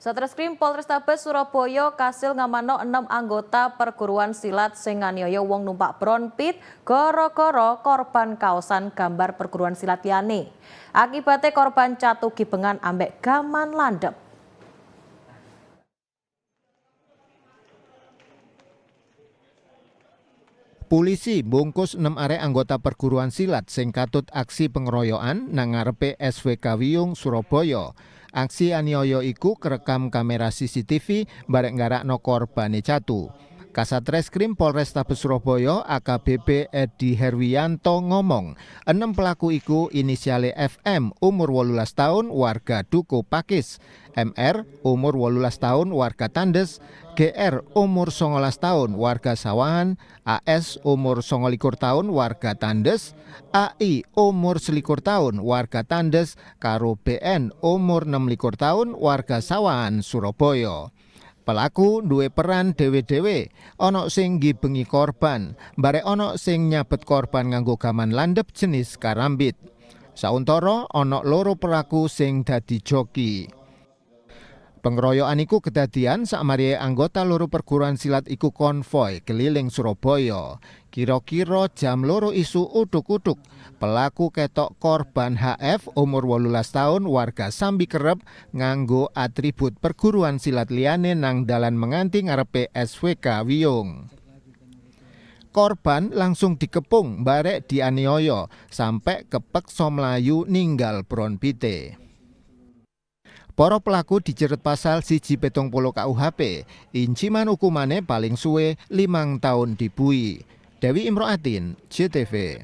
Satreskrim Polrestabes Surabaya kasil ngamano 6 anggota perguruan silat sing nganiaya wong numpak bronpit gara-gara korban kaosan gambar perguruan silat liyane. Akibatnya korban catu gibengan ambek gaman landhep. Polisi bungkus 6 arek anggota perguruan silat sing katut aksi pengeroyokan nang ngarepe SWK Wiyung Surabaya. Aksi aniaya iku kerekam kamera CCTV barek nggarakno korbane catu. Kasatreskrim Polrestabes Surabaya AKBP Edi Herwianto ngomong, 6 pelaku iku inisiale FM umur 18 tahun warga Duku Pakis, MR umur 18 tahun warga Tandes, GR umur 19 tahun warga Sawangan, AS umur 29 tahun warga Tandes, AI umur 21 tahun warga Tandes, karo BN umur 26 tahun warga Sawangan Surabaya. Pelaku duwe peran dewe-dewe, ana sing ngibengi korban, barek ana sing nyabet korban nganggo gaman landhep jenis karambit. Sauntara ana 2 pelaku sing dadi joki. Pengeroyokan iku kedadian sakmarihe anggota 2 perguruan silat iku konvoy keliling Surabaya. Kira-kira jam 2 isu uduk-uduk, pelaku ketok korban HF umur 18 tahun warga Sambi Kerep nganggo atribut perguruan silat liyane nang dalan menganti ngarepe SWK Wiyung. Korban langsung dikepung barek dianiaya sampai kepeksa mlayu ninggal bronpite. Para pelaku dijerat pasal 170 KUHP, inciman hukumane paling suwe 5 tahun dibui. Dewi Imro'atin, JTV.